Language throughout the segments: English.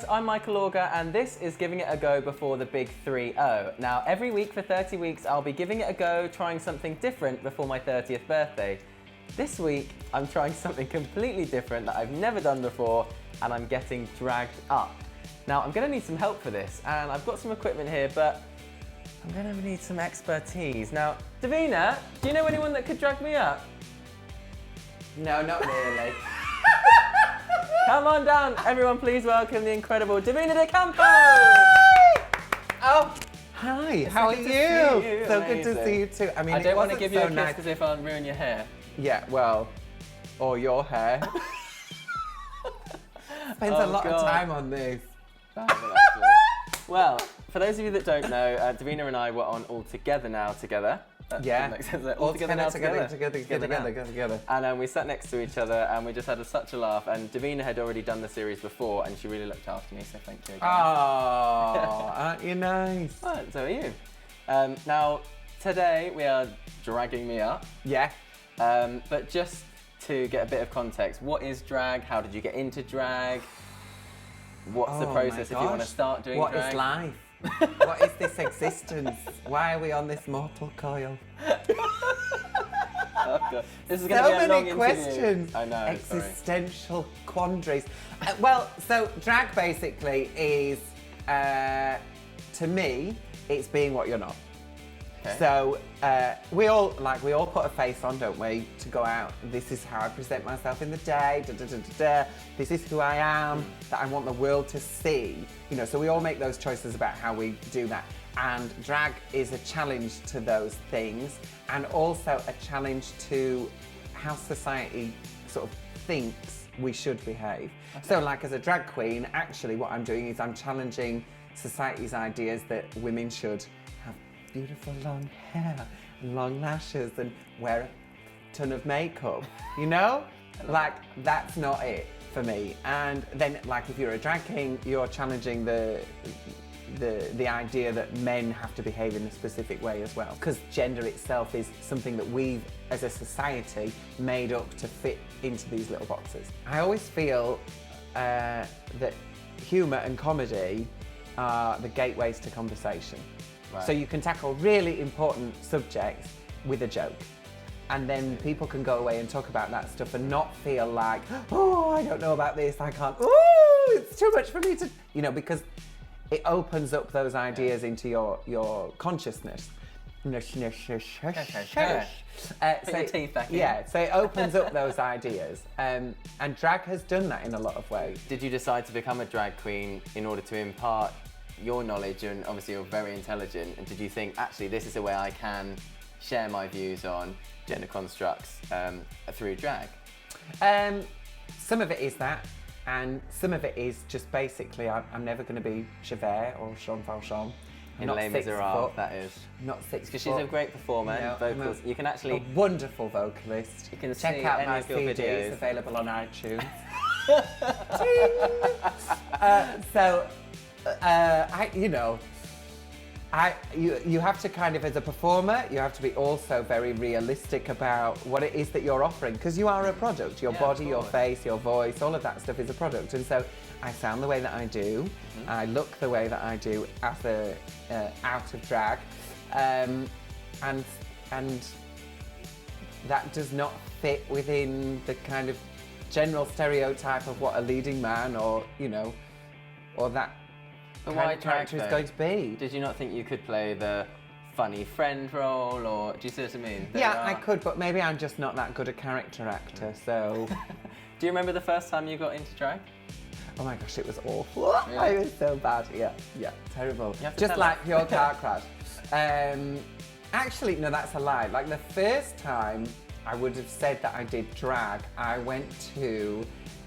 guys, I'm Michael Auger and this is Giving It a Go before the Big 3-0. Now, every week for 30 weeks, I'll be giving it a go, trying something different before my 30th birthday. This week, I'm trying something completely different that I've never done before, and I'm getting dragged up. Now, I'm gonna need some help for this, and I've got some equipment here, but I'm gonna need some expertise. Now, Davina, do you know anyone that could drag me up? No, not really. Come on down, everyone, please welcome the incredible Divina De Campo! Oh, hi, how are you? So good to see you too. I mean, I don't want to give you a kiss nice. because if I'll ruin your hair. Yeah, well, or your hair. Spends a lot of time on this. Well, for those of you that don't know, Davina and I were on All Together Now together. Yeah, All Together Now together. And we sat next to each other and we just had such a laugh. And Davina had already done the series before and she really looked after me, so thank you again. Oh, aren't you nice? Well, so are you. Now, today we are dragging me up. Yeah. But just to get a bit of context, what is drag? How did you get into drag? What's the process if you want to start doing drag? What is life? What is this existence? Why are we on this mortal coil? Oh God. This is going to be a long interview. So many questions. I know. Existential quandaries. Well, so drag basically is, to me, it's being what you're not. Okay. So we all put a face on, don't we, to go out. This is how I present myself in the day. This is who I am. That I want the world to see. You know, so we all make those choices about how we do that. And drag is a challenge to those things, and also a challenge to how society sort of thinks we should behave. Okay. So, like as a drag queen, actually, what I'm doing is I'm challenging society's ideas that women should have beautiful long hair and long lashes and wear a ton of makeup, you know? Like, that's not it for me. And then, like, if you're a drag king, you're challenging the idea that men have to behave in a specific way as well. Because gender itself is something that we've, as a society, made up to fit into these little boxes. I always feel that humour and comedy are the gateways to conversation. Right. So you can tackle really important subjects with a joke. And then people can go away and talk about that stuff and not feel like, oh, I don't know about this, I can't, oh, it's too much for me to, you know, because it opens up those ideas into your consciousness. Put your teeth back in. Yeah, so it opens up those ideas. And drag has done that in a lot of ways. Did you decide to become a drag queen in order to impart your knowledge, and obviously you're very intelligent, and did you think, actually, this is a way I can share my views on gender constructs through drag? Some of it is that, and some of it is just basically I'm never going to be Javert or Jean Valjean. In Les Miserables, that is. Not 6 Because she's a great performer, no, vocals. You can actually... A wonderful vocalist. You can check out my CDs, videos available on iTunes. You have to kind of, as a performer, you have to be also very realistic about what it is that you're offering, because you are a product. Your body, your face, your voice, all of that stuff is a product. And so I sound the way that I do, I look the way that I do as a out of drag, and that does not fit within the kind of general stereotype of what a leading man or, you know, or that kind of character is going to be. Did you not think you could play the funny friend role, or do you see what I mean? I could, but maybe I'm just not that good a character actor, so... Do you remember the first time you got into drag? Oh my gosh, it was awful. Really? It was so bad. Yeah, terrible. Just like pure car crash. Actually, no, that's a lie. Like the first time I would have said that I did drag, I went to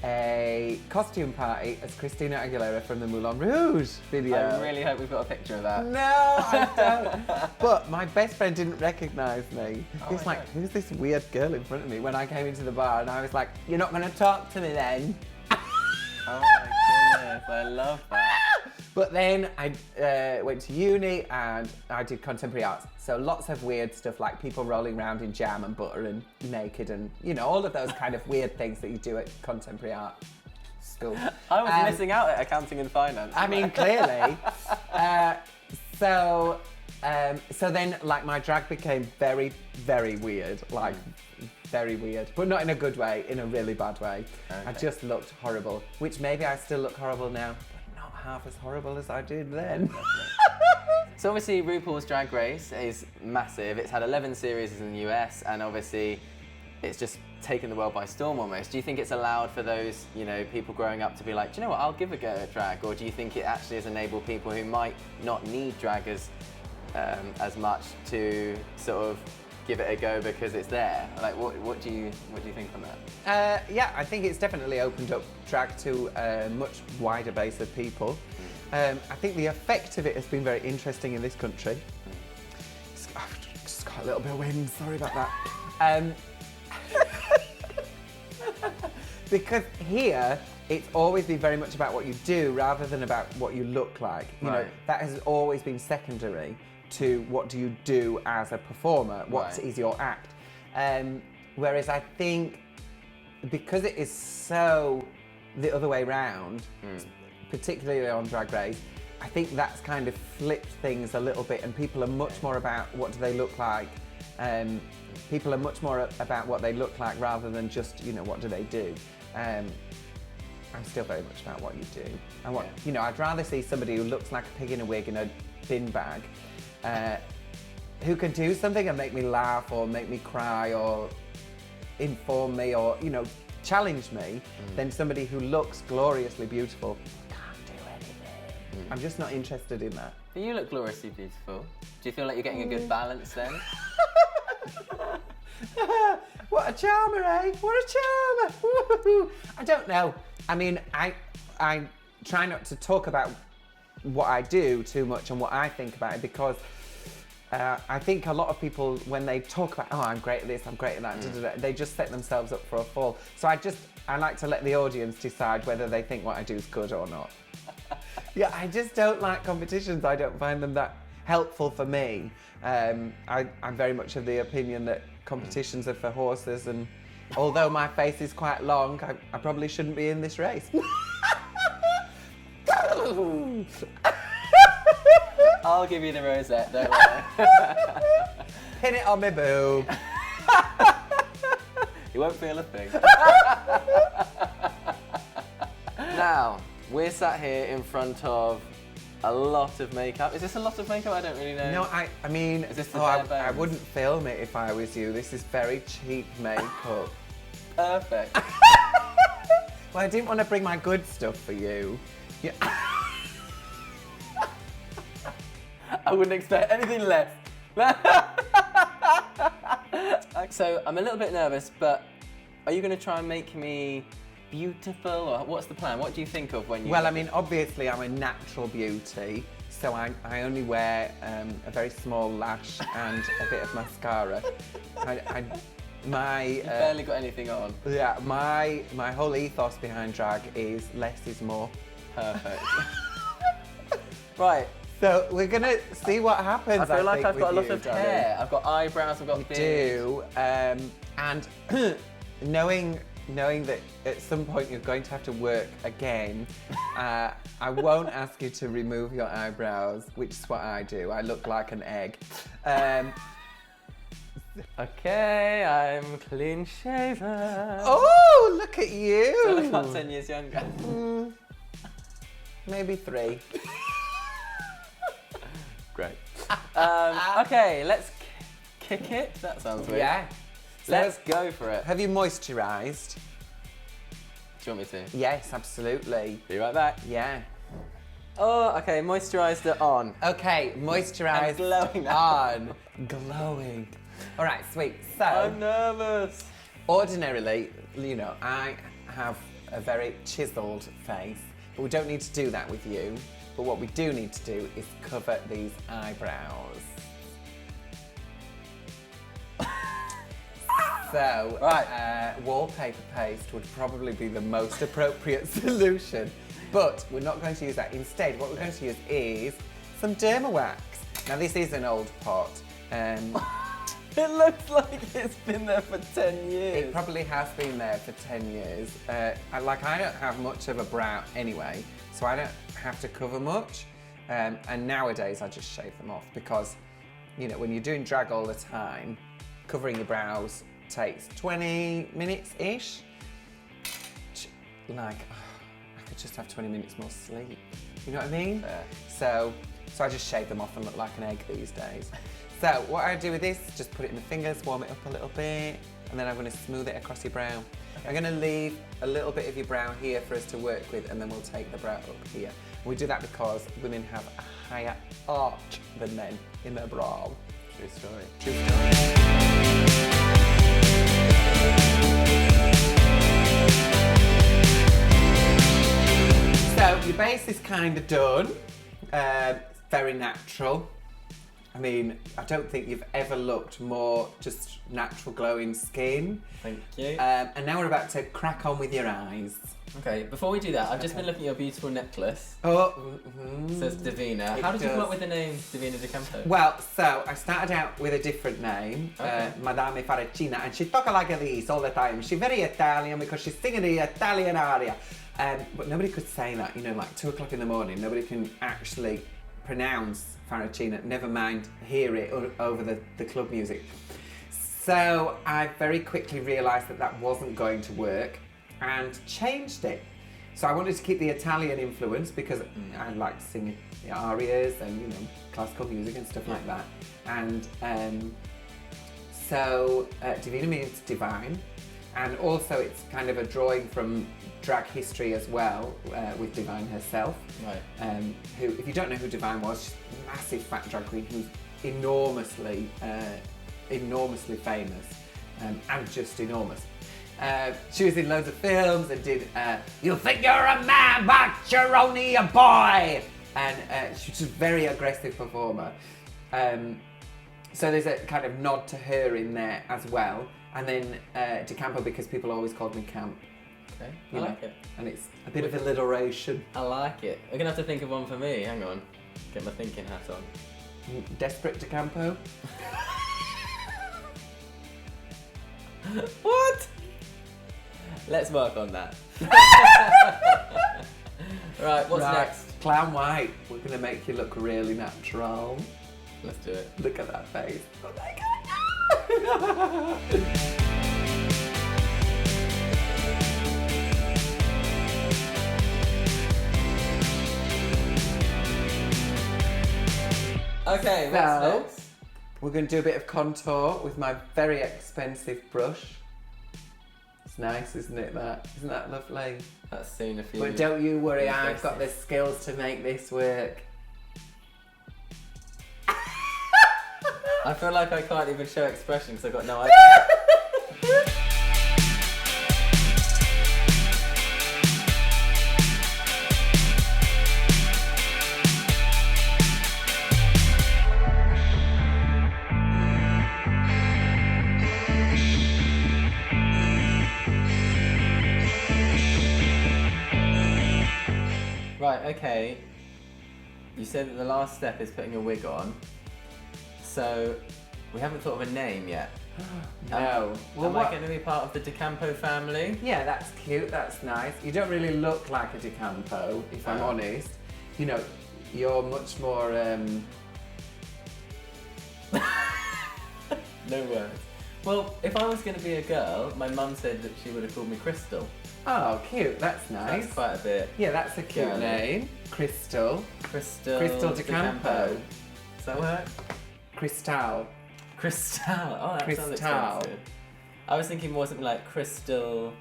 a costume party as Christina Aguilera from the Moulin Rouge video. I really hope we've got a picture of that. No, I don't. But my best friend didn't recognise me. He was like, who's this weird girl in front of me? When I came into the bar, and I was like, you're not going to talk to me then? Oh my goodness, I love that. But then I went to uni and I did contemporary arts. So lots of weird stuff, like people rolling around in jam and butter and naked and, you know, all of those kind of weird things that you do at contemporary art. school. I was missing out at accounting and finance. I mean, clearly. So then, like, my drag became very, very weird. Like, very weird. But not in a good way, in a really bad way. Okay. I just looked horrible, which maybe I still look horrible now, but not half as horrible as I did then. So obviously RuPaul's Drag Race is massive. It's had 11 series in the US, and obviously it's just taken the world by storm almost. Do you think it's allowed for those, you know, people growing up to be like, do you know what, I'll give a go at drag? Or do you think it actually has enabled people who might not need drag as much to sort of give it a go because it's there? Like, what do you think on that? Yeah, I think it's definitely opened up drag to a much wider base of people. I think the effect of it has been very interesting in this country. I've just got a little bit of wind, sorry about that. Because here, it's always been very much about what you do rather than about what you look like. You know, that has always been secondary to what do you do as a performer, what is your act. Whereas I think because it is so the other way round, particularly on Drag Race, I think that's kind of flipped things a little bit, and people are much more about what do they look like. People are much more about what they look like rather than just, you know, what do they do. I'm still very much about what you do. You know, I'd rather see somebody who looks like a pig in a wig in a bin bag, who can do something and make me laugh or make me cry or inform me or, you know, challenge me, than somebody who looks gloriously beautiful but can't do anything. I'm just not interested in that. But you look gloriously beautiful. Do you feel like you're getting a good balance then? What a charmer, eh? What a charmer! Woo-hoo-hoo. I don't know. I mean, I try not to talk about what I do too much and what I think about it, because I think a lot of people, when they talk about, oh, I'm great at this, I'm great at that, they just set themselves up for a fall. So I like to let the audience decide whether they think what I do is good or not. Yeah, I just don't like competitions. I don't find them that helpful for me. I'm very much of the opinion that competitions are for horses, and although my face is quite long, I probably shouldn't be in this race. I'll give you the rosette, don't worry. Pin it on my boob. You won't feel a thing. Now, we're sat here in front of a lot of makeup. Is this a lot of makeup? I don't really know. No, I mean, is this the I wouldn't film it if I was you. This is very cheap makeup. Perfect. Well, I didn't want to bring my good stuff for you. Yeah. I wouldn't expect anything less. So I'm a little bit nervous, but are you going to try and make me beautiful, or what's the plan? What do you think of when you... Well, I mean, obviously I'm a natural beauty, so I only wear a very small lash and a bit of mascara. You've barely got anything on. Yeah, my whole ethos behind drag is less is more. Perfect. Right. So we're gonna see what happens. I feel like think, I've got a lot you, of darling. hair. I've got eyebrows, I've got You beard. do, and knowing that at some point you're going to have to work again, I won't ask you to remove your eyebrows, which is what I do. I look like an egg. Okay, I'm clean shaven. Oh, look at you! So I'm about 10 years younger. Maybe 3. Great. Okay, let's kick it. That sounds weird. Yeah. Let's go for it. Have you moisturised? Do you want me to? Yes, absolutely. Be right back. Yeah. Oh, okay, moisturiser on. Okay, moisturised I'm glowing now. on. Glowing. All right, sweet. So, I'm nervous. ordinarily, you know, I have a very chiselled face, but we don't need to do that with you. But what we do need to do is cover these eyebrows. So, right. Wallpaper paste would probably be the most appropriate solution, but we're not going to use that. Instead, what we're going to use is some Derma wax. Now, this is an old pot. It looks like it's been there for 10 years. It probably has been there for 10 years. I don't have much of a brow anyway, so I don't have to cover much. And nowadays I just shave them off because, you know, when you're doing drag all the time, covering your brows takes 20 minutes-ish. Like, I could just have 20 minutes more sleep. You know what I mean? Fair. So I just shave them off and look like an egg these days. So what I do with this, just put it in the fingers, warm it up a little bit, and then I'm going to smooth it across your brow. Okay. I'm going to leave a little bit of your brow here for us to work with, and then we'll take the brow up here. And we do that because women have a higher arch than men in their brow. True story. True story. So your base is kind of done. Very natural. I mean, I don't think you've ever looked more just natural glowing skin. Thank you. And now we're about to crack on with your eyes. Okay, before we do that, I've just been looking at your beautiful necklace. Oh, It says Divina. How did you come up with the name Divina De Campo? Well, so I started out with a different name, Okay. Madame Farcina, and she talk like this all the time. She's very Italian because she's singing the Italian aria. But nobody could say that, you know, like 2 o'clock in the morning, nobody can actually pronounce Farcina, never mind hear it over the club music. So I very quickly realised that that wasn't going to work and changed it. So I wanted to keep the Italian influence because I like singing the arias and, you know, classical music and stuff like that. And so Divina means divine, and also it's kind of a drawing from drag history as well, with Divine herself. Right. Who, if you don't know who Divine was, she's a massive fat drag queen who's enormously famous, and just enormous. She was in loads of films and did You Think You're a Man but You're Only a Boy, and she's just a very aggressive performer. So there's a kind of nod to her in there as well, and then De Campo because people always called me Camp. Okay, I You know, like it. and it's a bit of alliteration. I like it. We're going to have to think of one for me. Hang on. Get my thinking hat on. Desperate De Campo. What? Let's work on that. Right, what's next? Clown White. We're going to make you look really natural. Let's do it. Look at that face. Oh my God. Okay, what's next? We're going to do a bit of contour with my very expensive brush. It's nice, isn't it, that? Isn't that lovely? That's seen a few. But don't you worry, Yeah, I've got the skills to make this work. I feel like I can't even show expression because I've got no idea. Right, okay. You said that the last step is putting a wig on. So, we haven't thought of a name yet. No. Am I going to be part of the De Campo family? Yeah, that's cute, that's nice. You don't really look like a De Campo, if I'm honest. You know, you're much more, No words. Well, if I was going to be a girl, my mum said that she would have called me Crystal. Oh, cute, that's nice. That's quite a bit. Yeah, that's a cute girly. name. Crystal. Crystal De Campo. Does that work? Crystal. Crystal. Oh, that sounds Crystal. expensive. I was thinking more something like crystal.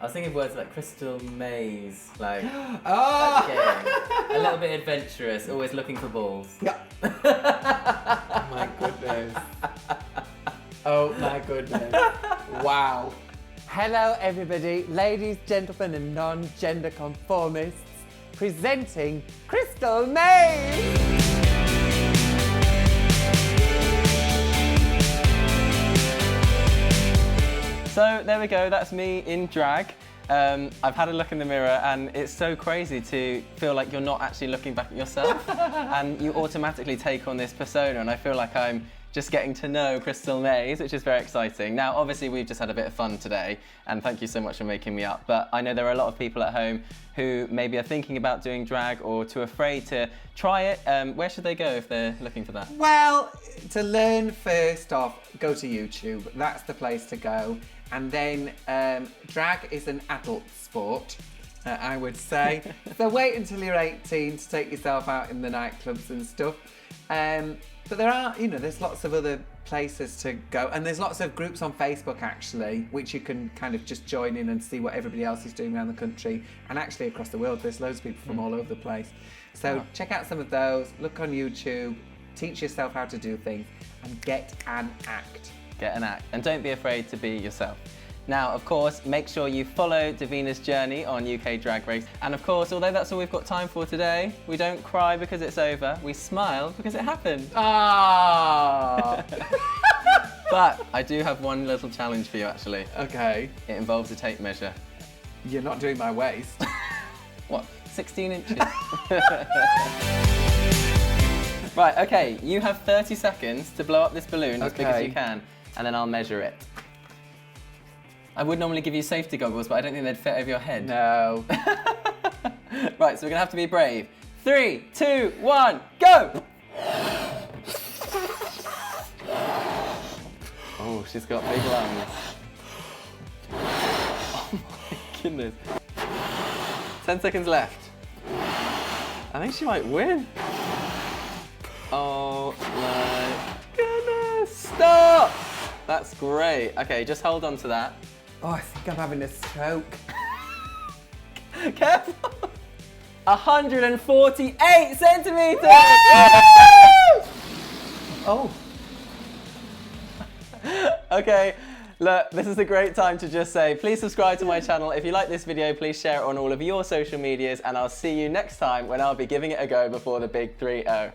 I was thinking words like crystal maze, like Oh! that game. A little bit adventurous, always looking for balls. Yeah. Oh my goodness. Oh my goodness. Wow. Hello everybody, ladies, gentlemen and non-gender conformists, presenting Crystal Maze! So there we go, that's me in drag. I've had a look in the mirror and it's so crazy to feel like you're not actually looking back at yourself and you automatically take on this persona, and I feel like I'm just getting to know Crystal Mays, which is very exciting. Now, obviously, we've just had a bit of fun today, and thank you so much for making me up. But I know there are a lot of people at home who maybe are thinking about doing drag or too afraid to try it. Where should they go if they're looking for that? Well, to learn, first off, go to YouTube. That's the place to go. And then drag is an adult sport, I would say. So wait until you're 18 to take yourself out in the nightclubs and stuff. But there are, you know, there's lots of other places to go. And there's lots of groups on Facebook, actually, which you can kind of just join in and see what everybody else is doing around the country. And actually across the world, there's loads of people from all over the place. So check out some of those, look on YouTube, teach yourself how to do things, and get an act. Get an act. And don't be afraid to be yourself. Now, of course, make sure you follow Divina's journey on UK Drag Race. And of course, although that's all we've got time for today, we don't cry because it's over. We smile because it happened. Ah. But I do have one little challenge for you, actually. Okay. It involves a tape measure. You're not doing my waist. What, 16 inches? Right, okay, you have 30 seconds to blow up this balloon as big as you can, and then I'll measure it. I would normally give you safety goggles, but I don't think they'd fit over your head. No. Right, so we're gonna have to be brave. 3, 2, 1, go! Oh, she's got big lungs. Oh my goodness. 10 seconds left. I think she might win. Oh my goodness, stop! That's great. Okay, just hold on to that. Oh, I think I'm having a stroke. Careful! 148 centimeters! Oh. Okay, look, this is a great time to just say, please subscribe to my channel. If you like this video, please share it on all of your social medias, and I'll see you next time when I'll be giving it a go before the big 3-0.